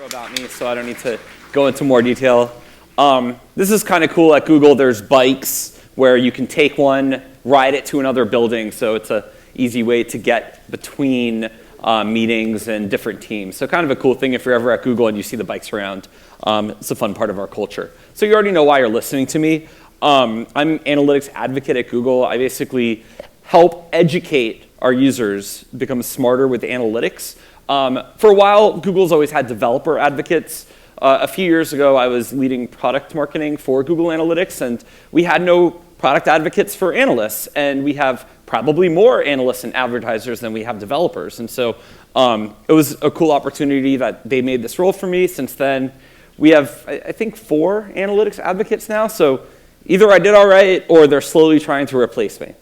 intro about me, so I don't need to go into more detail. This is kind of cool. At Google, there's bikes where you can take one, ride it to another building, so it's an easy way to get between meetings and different teams. So kind of a cool thing if you're ever at Google and you see the bikes around. It's a fun part of our culture. So you already know why you're listening to me. I'm an analytics advocate at Google. I basically help educate our users become smarter with analytics. For a while, Google's always had developer advocates. A few years ago, I was leading product marketing for Google Analytics, and we had no product advocates for analysts, and we have probably more analysts and advertisers than we have developers. And so it was a cool opportunity that they made this role for me. Since then, we have, I think, 4 analytics advocates now. So either I did all right, or they're slowly trying to replace me.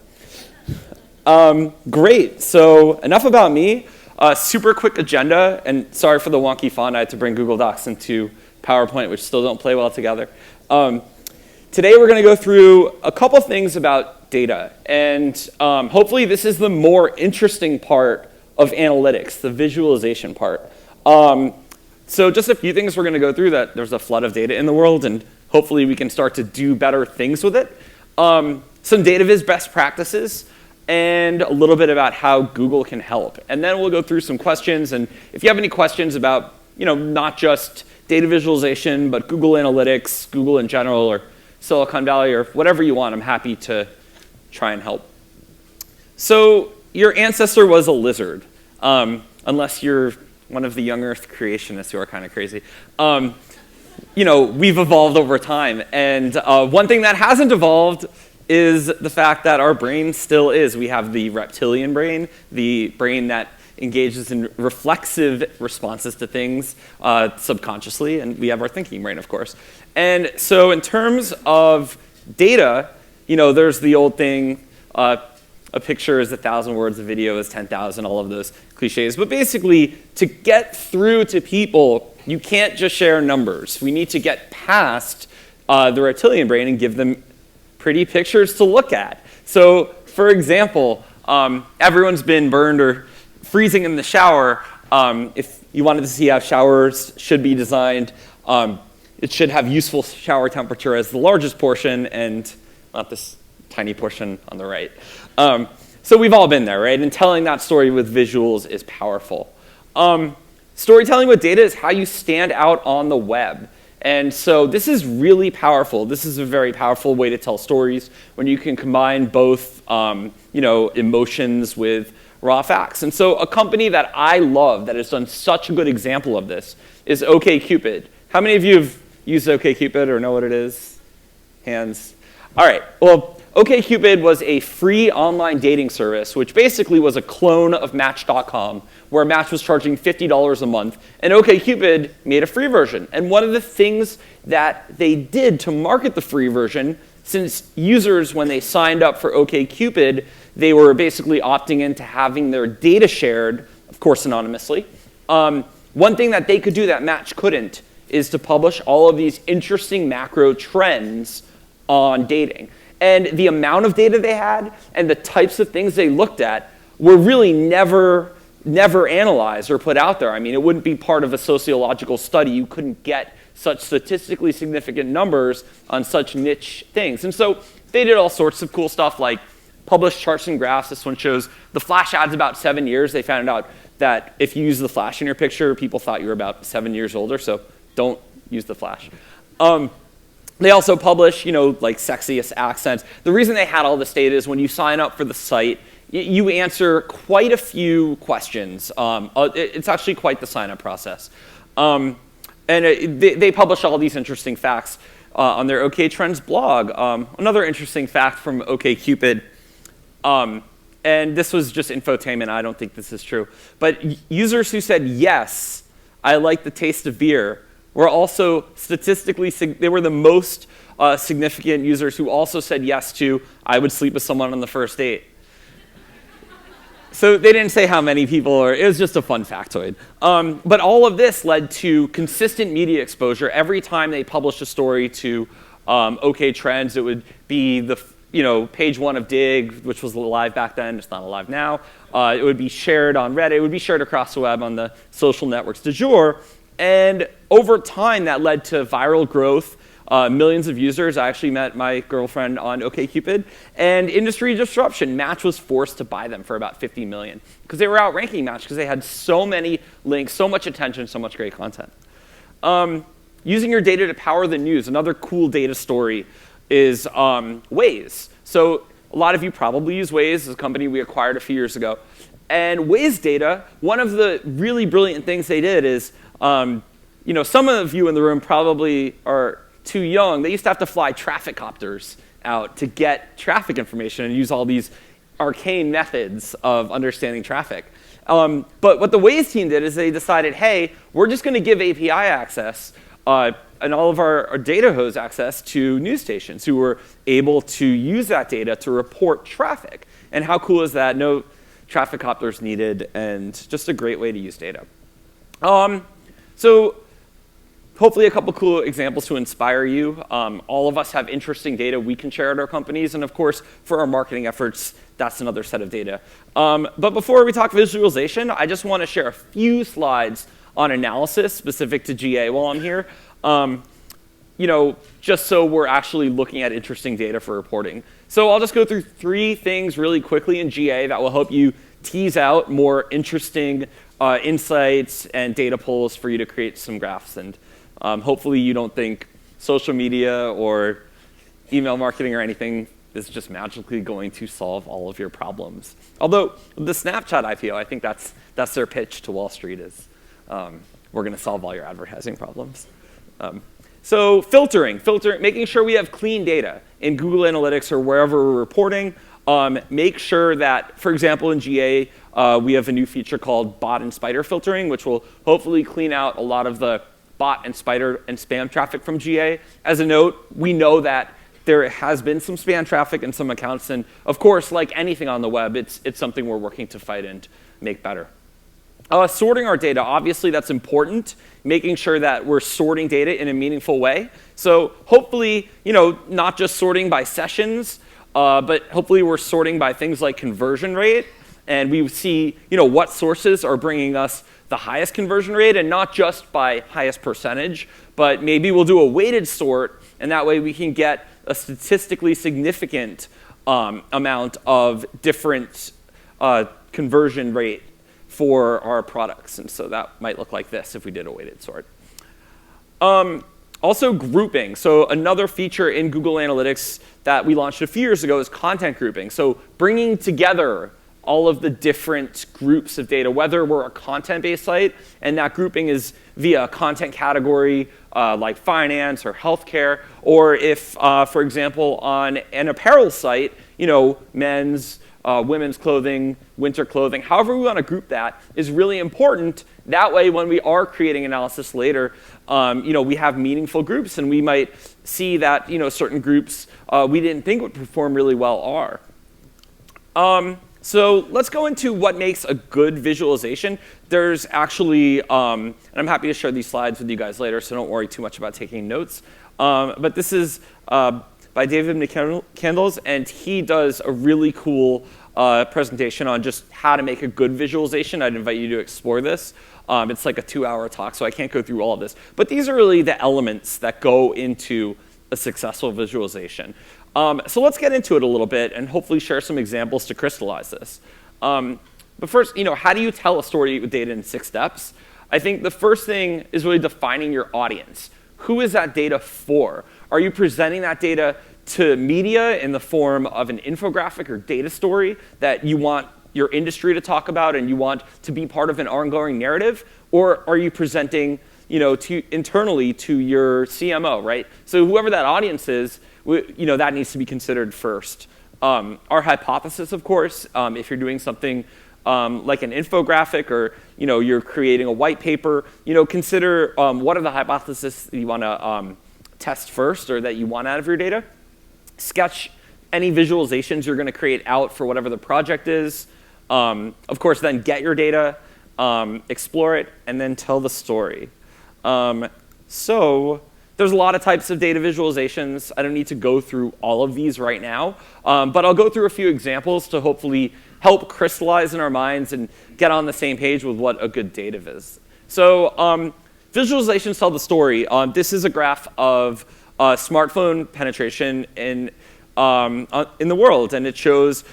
Great. So enough about me. Super quick agenda, and sorry for the wonky font. I had to bring Google Docs into PowerPoint, which still don't play well together. Today we're going to go through a couple things about data, and hopefully this is the more interesting part of analytics, the visualization part. So just a few things we're going to go through. That there's a flood of data in the world, and hopefully we can start to do better things with it. Some data viz best practices, and a little bit about how Google can help. And then we'll go through some questions, and if you have any questions about, not just data visualization, but Google Analytics, Google in general, or Silicon Valley, or whatever you want, I'm happy to try and help. So your ancestor was a lizard, unless you're one of the young Earth creationists who are kind of crazy. We've evolved over time, and one thing that hasn't evolved is the fact that our brain still is. We have the reptilian brain, the brain that engages in reflexive responses to things subconsciously, and we have our thinking brain, of course. And so in terms of data, there's the old thing, a picture is 1,000 words, a video is 10,000, all of those cliches. But basically, to get through to people, you can't just share numbers. We need to get past the reptilian brain and give them pretty pictures to look at. So, for example, everyone's been burned or freezing in the shower. If you wanted to see how showers should be designed, it should have useful shower temperature as the largest portion and not this tiny portion on the right. So we've all been there, right? And telling that story with visuals is powerful. Storytelling with data is how you stand out on the web. And so this is really powerful. This is a very powerful way to tell stories when you can combine both emotions with raw facts. And so a company that I love that has done such a good example of this is OkCupid. How many of you have used OkCupid or know what it is? Hands. All right. Well, OkCupid was a free online dating service, which basically was a clone of Match.com, where Match was charging $50 a month, and OkCupid made a free version. And one of the things that they did to market the free version, since users, when they signed up for OkCupid, they were basically opting into having their data shared, of course anonymously. One thing that they could do that Match couldn't is to publish all of these interesting macro trends on dating. And the amount of data they had and the types of things they looked at were really never analyzed or put out there. I mean, it wouldn't be part of a sociological study. You couldn't get such statistically significant numbers on such niche things. And so they did all sorts of cool stuff like publish charts and graphs. This one shows the flash ad's about 7 years. They found out that if you use the flash in your picture, people thought you were about 7 years older, so don't use the flash. They also publish, like sexiest accents. The reason they had all this data is when you sign up for the site, you answer quite a few questions. It's actually quite the sign-up process. And they publish all these interesting facts on their OK Trends blog. Another interesting fact from OkCupid, and this was just infotainment. I don't think this is true. But users who said, yes, I like the taste of beer, were also statistically, they were the most significant users who also said yes to, I would sleep with someone on the first date. So they didn't say how many people, or it was just a fun factoid. But all of this led to consistent media exposure. Every time they published a story to OK Trends, it would be the page 1 of Dig, which was alive back then. It's not alive now. It would be shared on Reddit. It would be shared across the web on the social networks du jour. And over time, that led to viral growth, millions of users. I actually met my girlfriend on OkCupid. And industry disruption. Match was forced to buy them for about $50 million because they were outranking Match because they had so many links, so much attention, so much great content. Using your data to power the news. Another cool data story is Waze. So a lot of you probably use Waze. It's a company we acquired a few years ago. And Waze data, one of the really brilliant things they did is, some of you in the room probably are too young. They used to have to fly traffic copters out to get traffic information and use all these arcane methods of understanding traffic. But what the Waze team did is they decided, hey, we're just going to give API access and all of our data hose access to news stations who were able to use that data to report traffic. And how cool is that? No traffic copters needed, and just a great way to use data. So hopefully a couple cool examples to inspire you. All of us have interesting data we can share at our companies, and of course, for our marketing efforts, that's another set of data. But before we talk visualization, I just want to share a few slides on analysis specific to GA while I'm here. Just so we're actually looking at interesting data for reporting. So I'll just go through 3 things really quickly in GA that will help you tease out more interesting insights and data pulls for you to create some graphs. And hopefully you don't think social media or email marketing or anything is just magically going to solve all of your problems. Although the Snapchat IPO, I think that's their pitch to Wall Street is we're going to solve all your advertising problems. So filtering, making sure we have clean data in Google Analytics or wherever we're reporting. Make sure that, for example, in GA, we have a new feature called bot and spider filtering, which will hopefully clean out a lot of the bot and spider and spam traffic from GA. As a note, we know that there has been some spam traffic in some accounts, and of course, like anything on the web, it's something we're working to fight and make better. Sorting our data, obviously that's important, making sure that we're sorting data in a meaningful way. So hopefully, not just sorting by sessions, but hopefully we're sorting by things like conversion rate, and we see, what sources are bringing us the highest conversion rate, and not just by highest percentage, but maybe we'll do a weighted sort, and that way we can get a statistically significant amount of different conversion rate for our products. And so that might look like this if we did a weighted sort. Also grouping. So another feature in Google Analytics that we launched a few years ago is content grouping. So bringing together all of the different groups of data, whether we're a content-based site, and that grouping is via a content category like finance or healthcare, or if, for example, on an apparel site, men's, women's clothing, winter clothing, however we want to group that is really important. That way, when we are creating analysis later, we have meaningful groups, and we might see that certain groups we didn't think would perform really well are. So let's go into what makes a good visualization. There's actually, and I'm happy to share these slides with you guys later, so don't worry too much about taking notes. But this is by David McCandles, and he does a really cool presentation on just how to make a good visualization. I'd invite you to explore this. It's like a 2-hour talk, so I can't go through all of this. But these are really the elements that go into a successful visualization. So let's get into it a little bit and hopefully share some examples to crystallize this. But first, how do you tell a story with data in 6 steps? I think the first thing is really defining your audience. Who is that data for? Are you presenting that data to media in the form of an infographic or data story that you want your industry to talk about and you want to be part of an ongoing narrative? Or are you presenting internally to your CMO, right? So whoever that audience is, that needs to be considered first. Our hypothesis, of course, if you're doing something like an infographic or you're creating a white paper, consider what are the hypotheses that you want to test first or that you want out of your data. Sketch any visualizations you're going to create out for whatever the project is. Of course, then get your data, explore it, and then tell the story. So there's a lot of types of data visualizations. I don't need to go through all of these right now, but I'll go through a few examples to hopefully help crystallize in our minds and get on the same page with what a good data is. So visualizations tell the story. This is a graph of smartphone penetration in the world, and it shows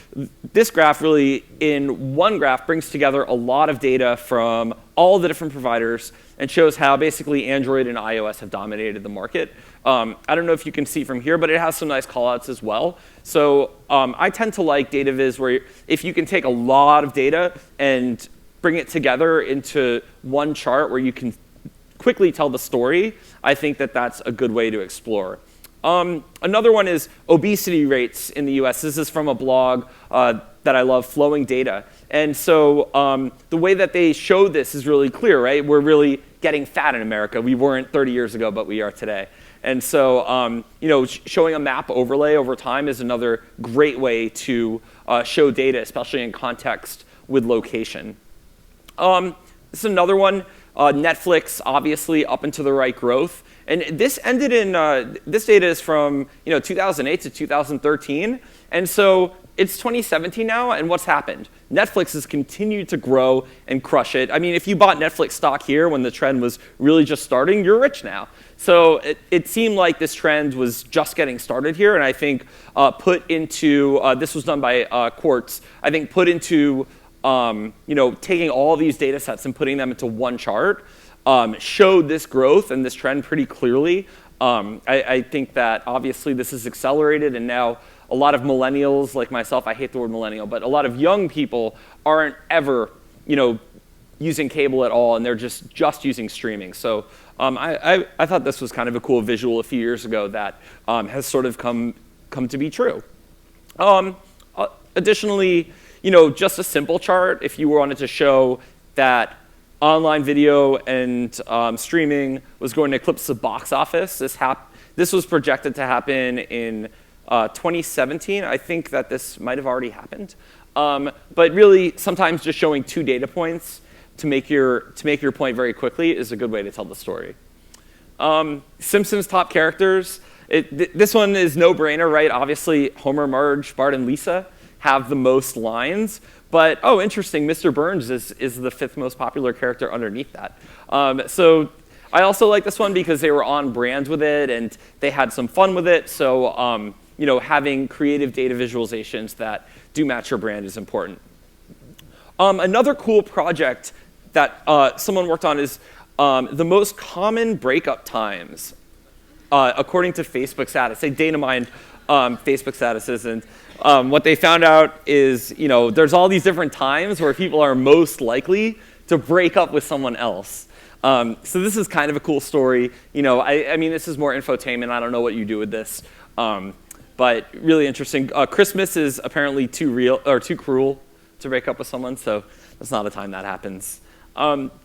this graph really in one graph brings together a lot of data from all the different providers and shows how basically Android and iOS have dominated the market. I don't know if you can see from here, but it has some nice callouts as well. So I tend to like data viz where if you can take a lot of data and bring it together into one chart where you can quickly tell the story, I think that that's a good way to explore. Another one is obesity rates in the US. This is from a blog that I love, Flowing Data. And so the way that they show this is really clear, right? We're really getting fat in America. We weren't 30 years ago, but we are today. And so showing a map overlay over time is another great way to show data, especially in context with location. This is another one. Netflix, obviously, up and to the right growth. And this ended in, this data is from 2008 to 2013. And so it's 2017 now, and what's happened? Netflix has continued to grow and crush it. I mean, if you bought Netflix stock here when the trend was really just starting, you're rich now. So it seemed like this trend was just getting started here, and I think put into, this was done by Quartz, I think put into taking all these data sets and putting them into one chart showed this growth and this trend pretty clearly. I think that obviously this is accelerated, and now a lot of millennials like myself, I hate the word millennial, but a lot of young people aren't ever using cable at all, and they're just using streaming. So I thought this was kind of a cool visual a few years ago that has sort of come to be true. Additionally, just a simple chart, if you wanted to show that online video and streaming was going to eclipse the box office, this was projected to happen in 2017. I think that this might have already happened. But really, sometimes just showing two data points to make your point very quickly is a good way to tell the story. Simpsons Top Characters. This one is no-brainer, right? Obviously, Homer, Marge, Bart, and Lisa have the most lines. But, oh, interesting, Mr. Burns is the fifth most popular character underneath that. So I also like this one because they were on brand with it, and they had some fun with it. So having creative data visualizations that do match your brand is important. Another cool project that someone worked on is the most common breakup times, according to Facebook status. They data mined Facebook statuses, and what they found out is, there's all these different times where people are most likely to break up with someone else. So this is kind of a cool story. I mean, this is more infotainment. I don't know what you do with this, but really interesting. Christmas is apparently too cruel to break up with someone, so that's not a time that happens.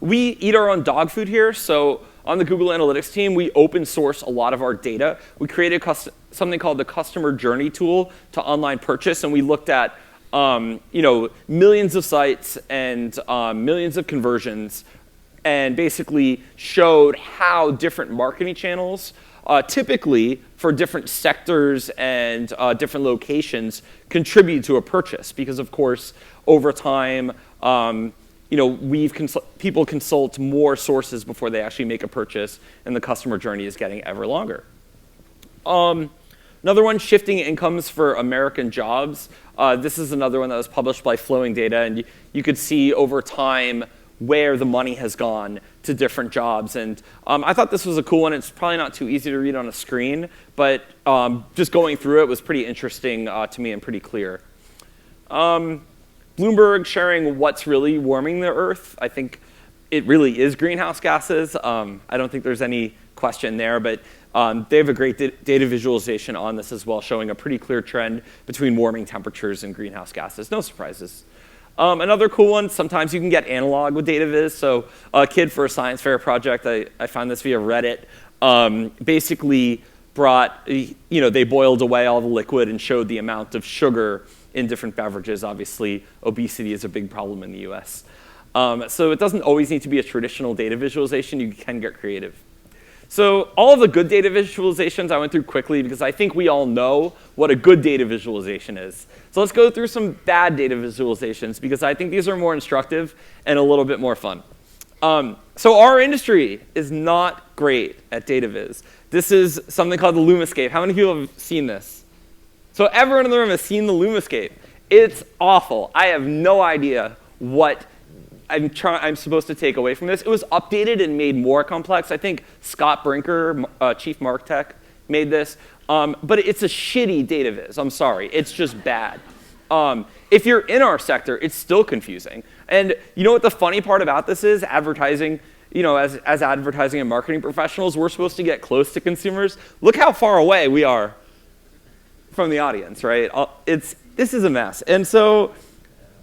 We eat our own dog food here, so on the Google Analytics team, we open source a lot of our data. We created something called the Customer Journey Tool to online purchase, and we looked at millions of sites and millions of conversions, and basically showed how different marketing channels, typically for different sectors and different locations, contribute to a purchase. Because of course, over time, people consult more sources before they actually make a purchase, and the customer journey is getting ever longer. Another one, shifting incomes for American jobs. This is another one that was published by Flowing Data, and you could see over time where the money has gone to different jobs. And I thought this was a cool one. It's probably not too easy to read on a screen, but just going through it was pretty interesting to me and pretty clear. Bloomberg sharing what's really warming the Earth. I think it really is greenhouse gases. I don't think there's any question there, but they have a great data visualization on this as well, showing a pretty clear trend between warming temperatures and greenhouse gases. No surprises. Another cool one, sometimes you can get analog with data viz. So a kid for a science fair project, I found this via Reddit, basically brought, they boiled away all the liquid and showed the amount of sugar in different beverages. Obviously, obesity is a big problem in the US. So it doesn't always need to be a traditional data visualization. You can get creative. So all of the good data visualizations I went through quickly because I think we all know what a good data visualization is. So let's go through some bad data visualizations because I think these are more instructive and a little bit more fun. So our industry is not great at data viz. This is something called the Loom Escape. How many people have seen this? So everyone in the room has seen the Loom Escape. It's awful. I have no idea what I'm supposed to take away from this. It was updated and made more complex. I think Scott Brinker, Chief Martech, made this. But it's a shitty data viz. I'm sorry. It's just bad. If you're in our sector, it's still confusing. And you know what the funny part about this is? Advertising, as advertising and marketing professionals, we're supposed to get close to consumers. Look how far away we are from the audience, right? This is a mess. And so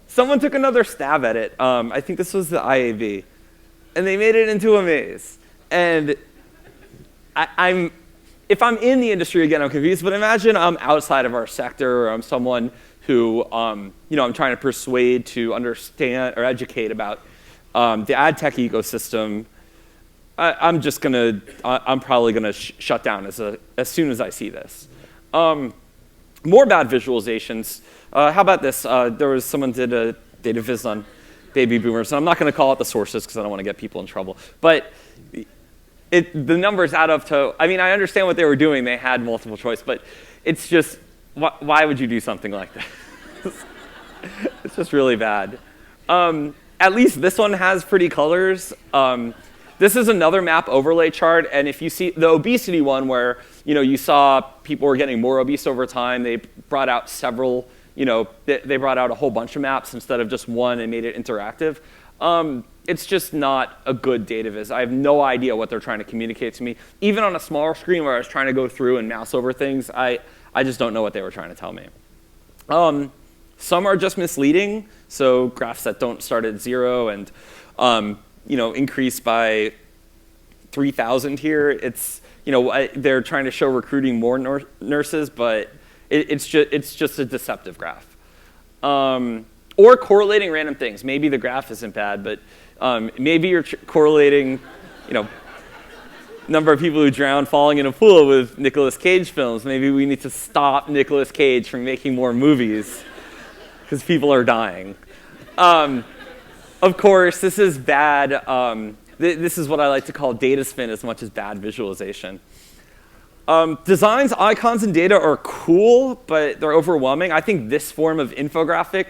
someone took another stab at it. I think this was the IAB. And they made it into a maze. And if I'm in the industry, again, I'm confused. But imagine I'm outside of our sector, or I'm someone who I'm trying to persuade to understand or educate about the ad tech ecosystem. I'm probably gonna shut down as soon as I see this. More bad visualizations. How about this? There was someone did a data viz on baby boomers, and I'm not going to call out the sources because I don't want to get people in trouble. But the numbers add up to. I mean, I understand what they were doing. They had multiple choice, but it's just why would you do something like that? It's just really bad. At least this one has pretty colors. This is another map overlay chart, and if you see the obesity one where you saw people were getting more obese over time, they brought out several, they brought out a whole bunch of maps instead of just one and made it interactive. It's just not a good data viz. I have no idea what they're trying to communicate to me. Even on a smaller screen where I was trying to go through and mouse over things, I just don't know what they were trying to tell me. Some are just misleading, so graphs that don't start at 0 and increase by 3,000 here. It's they're trying to show recruiting more nurses, but it's just a deceptive graph. Or correlating random things. Maybe the graph isn't bad, but maybe you're correlating, number of people who drown falling in a pool with Nicolas Cage films. Maybe we need to stop Nicolas Cage from making more movies because people are dying. Of course, this is bad. This is what I like to call data spin as much as bad visualization. Designs, icons, and data are cool, but they're overwhelming. I think this form of infographic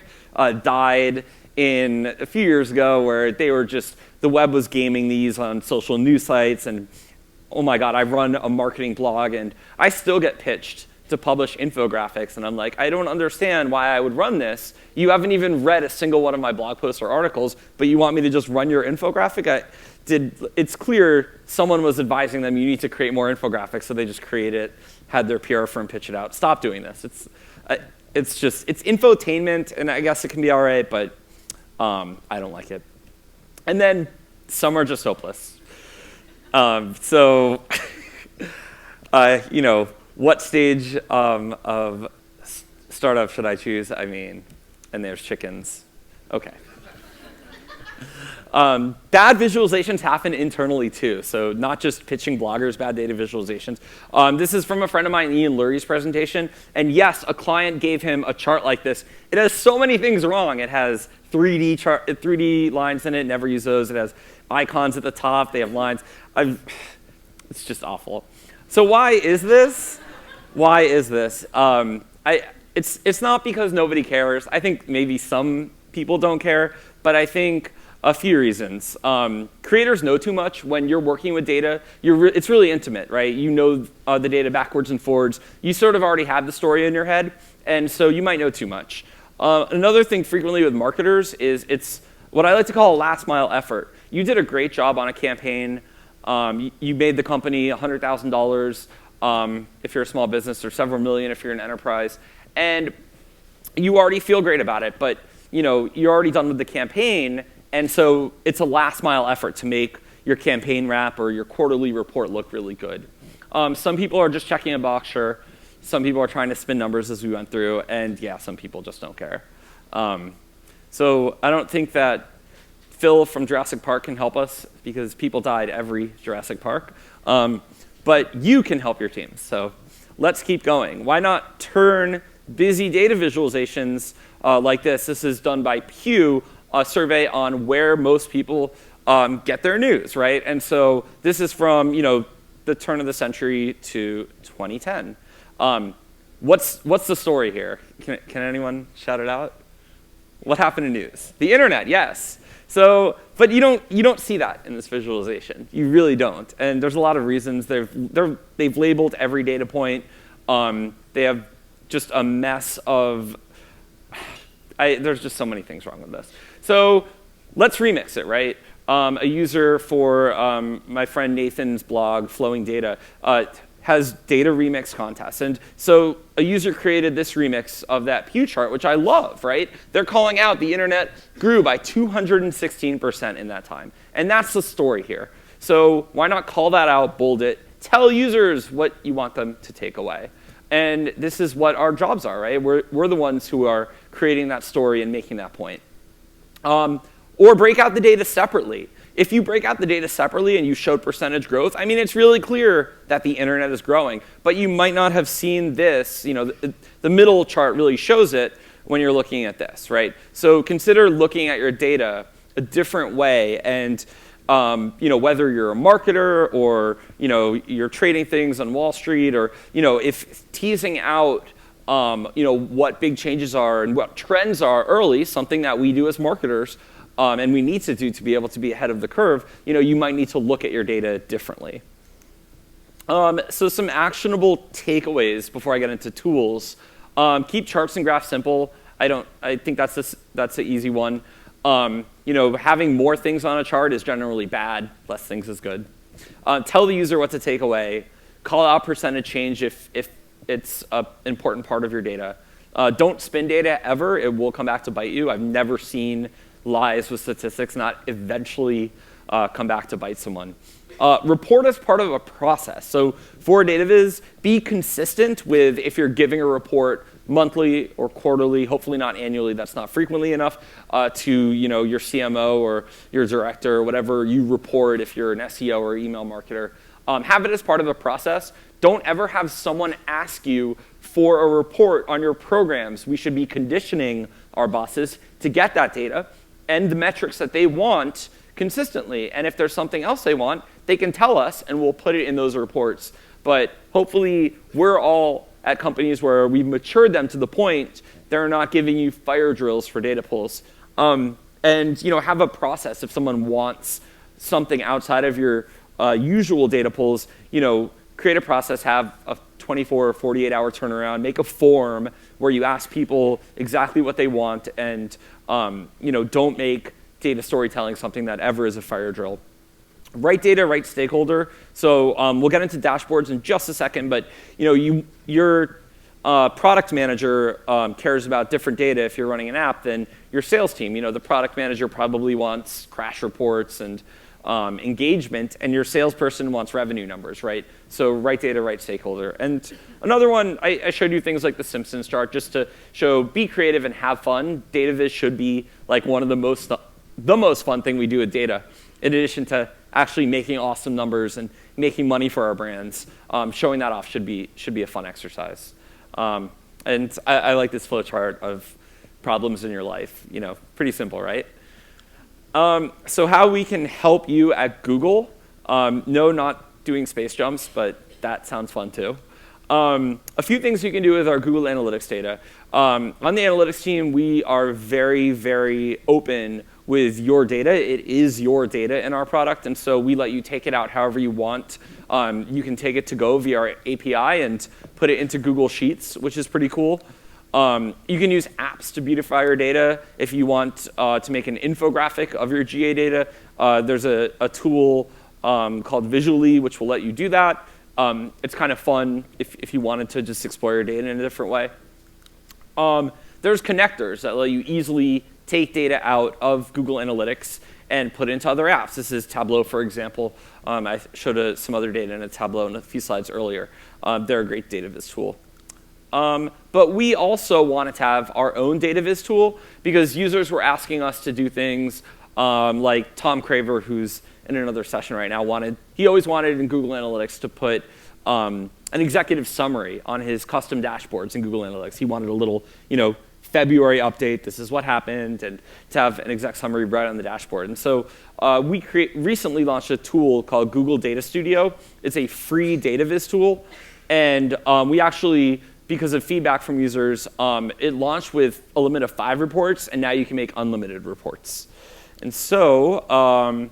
died in a few years ago where they were just, the web was gaming these on social news sites, and oh my God, I run a marketing blog, and I still get pitched to publish infographics, and I'm like, I don't understand why I would run this. You haven't even read a single one of my blog posts or articles, but you want me to just run your infographic? It's clear someone was advising them, you need to create more infographics, so they just create it, had their PR firm pitch it out. Stop doing this. It's infotainment, and I guess it can be all right, but I don't like it. And then some are just hopeless. What stage of startup should I choose? I mean, and there's chickens. Okay. Bad visualizations happen internally too, so not just pitching bloggers bad data visualizations. This is from a friend of mine, Ian Lurie's presentation, and yes, a client gave him a chart like this. It has so many things wrong. It has 3D lines in it, never use those. It has icons at the top, they have lines. It's just awful. So why is this? Why is this? It's not because nobody cares. I think maybe some people don't care, but I think a few reasons. Creators know too much when you're working with data. It's really intimate, right? You know the data backwards and forwards. You sort of already have the story in your head, and so you might know too much. Another thing frequently with marketers is it's what I like to call a last mile effort. You did a great job on a campaign. You made the company $100,000 if you're a small business, or several million if you're an enterprise, and you already feel great about it, but you're already done with the campaign. And so it's a last mile effort to make your campaign wrap or your quarterly report look really good. Some people are just checking a box, sure. Some people are trying to spin numbers as we went through, and yeah, some people just don't care. So I don't think that Phil from Jurassic Park can help us because people died every Jurassic Park. But you can help your teams, so let's keep going. Why not turn busy data visualizations like this? This is done by Pew, a survey on where most people get their news, right? And so this is from the turn of the century to 2010. What's the story here? Can anyone shout it out? What happened to news? The internet, yes. So, but you don't see that in this visualization. You really don't. And there's a lot of reasons. They've labeled every data point. They have just a mess of. There's just so many things wrong with this. So let's remix it, right? A user for my friend Nathan's blog, Flowing Data, has data remix contests. And so a user created this remix of that Pew chart, which I love, right? They're calling out the internet grew by 216% in that time. And that's the story here. So why not call that out, bold it, tell users what you want them to take away. And this is what our jobs are, right? We're the ones who are creating that story and making that point. Or break out the data separately. If you break out the data separately and you showed percentage growth, I mean, it's really clear that the internet is growing. But you might not have seen this. The middle chart really shows it when you're looking at this, right? So consider looking at your data a different way. And whether you're a marketer or you're trading things on Wall Street, or if teasing out what big changes are and what trends are early, something that we do as marketers. And we need to do to be able to be ahead of the curve, you might need to look at your data differently. So some actionable takeaways before I get into tools. Keep charts and graphs simple. I think that's an easy one. Having more things on a chart is generally bad. Less things is good. Tell the user what to take away. Call out percentage change if it's an important part of your data. Don't spin data ever. It will come back to bite you. I've never seen lies with statistics not eventually come back to bite someone. Report as part of a process. So for data viz, be consistent with if you're giving a report monthly or quarterly, hopefully not annually, that's not frequently enough, to your CMO or your director or whatever you report if you're an SEO or email marketer. Have it as part of a process. Don't ever have someone ask you for a report on your programs. We should be conditioning our bosses to get that data and the metrics that they want consistently. And if there's something else they want, they can tell us and we'll put it in those reports. But hopefully we're all at companies where we've matured them to the point they're not giving you fire drills for data pulls. And have a process if someone wants something outside of your usual data pulls, create a process, have a 24 or 48-hour turnaround, make a form where you ask people exactly what they want, and don't make data storytelling something that ever is a fire drill. Right data, right stakeholder. So we'll get into dashboards in just a second, but your product manager cares about different data if you're running an app than your sales team. The product manager probably wants crash reports and engagement, and your salesperson wants revenue numbers, right? So right data, right stakeholder. And another one, I showed you things like the Simpsons chart just to show be creative and have fun. Data viz should be like one of the most fun thing we do with data, in addition to actually making awesome numbers and making money for our brands. Showing that off should be a fun exercise. And I like this flow chart of problems in your life. Pretty simple, right? So how we can help you at Google. No, not doing space jumps, but that sounds fun too. A few things you can do with our Google Analytics data. On the analytics team, we are very, very open with your data. It is your data in our product, and so we let you take it out however you want. You can take it to go via our API and put it into Google Sheets, which is pretty cool. You can use apps to beautify your data. If you want to make an infographic of your GA data, there's a tool called Visually, which will let you do that. It's kind of fun if you wanted to just explore your data in a different way. There's connectors that let you easily take data out of Google Analytics and put it into other apps. This is Tableau, for example. I showed some other data in a Tableau in a few slides earlier. They're a great data viz tool. But we also wanted to have our own data viz tool because users were asking us to do things like Tom Craver, who's in another session right now, he always wanted in Google Analytics to put an executive summary on his custom dashboards in Google Analytics. He wanted a little, February update, this is what happened, and to have an exec summary right on the dashboard. And so we recently launched a tool called Google Data Studio. It's a free data viz tool. And we actually, because of feedback from users, it launched with a limit of 5 reports, and now you can make unlimited reports. And so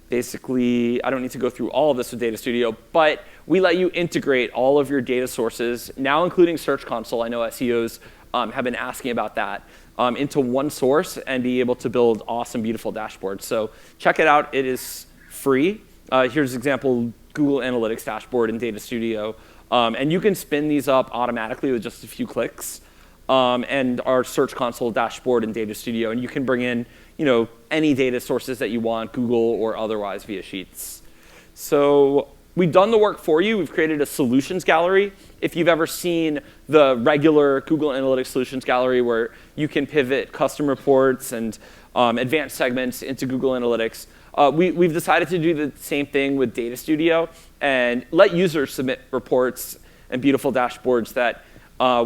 basically, I don't need to go through all of this with Data Studio, but we let you integrate all of your data sources, now including Search Console. I know SEOs have been asking about that, into one source and be able to build awesome, beautiful dashboards. So check it out. It is free. Here's an example Google Analytics dashboard in Data Studio. And you can spin these up automatically with just a few clicks. And our Search Console dashboard in Data Studio. And you can bring in any data sources that you want, Google or otherwise via Sheets. So we've done the work for you. We've created a solutions gallery. If you've ever seen the regular Google Analytics solutions gallery where you can pivot custom reports and advanced segments into Google Analytics, we've decided to do the same thing with Data Studio and let users submit reports and beautiful dashboards that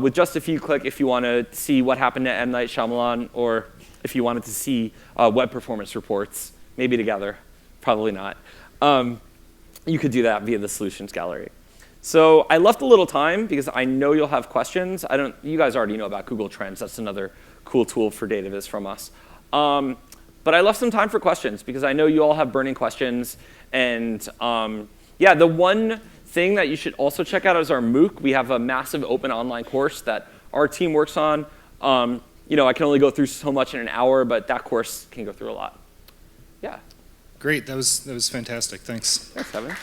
with just a few clicks, if you want to see what happened to M. Night Shyamalan, or if you wanted to see web performance reports, maybe together, probably not, you could do that via the Solutions Gallery. So I left a little time because I know you'll have questions. You guys already know about Google Trends. That's another cool tool for data viz from us. But I left some time for questions because I know you all have burning questions. And yeah, the one thing that you should also check out is our MOOC. We have a massive open online course that our team works on. I can only go through so much in an hour, but that course can go through a lot. Yeah. Great. That was fantastic. Thanks. Thanks, Evan.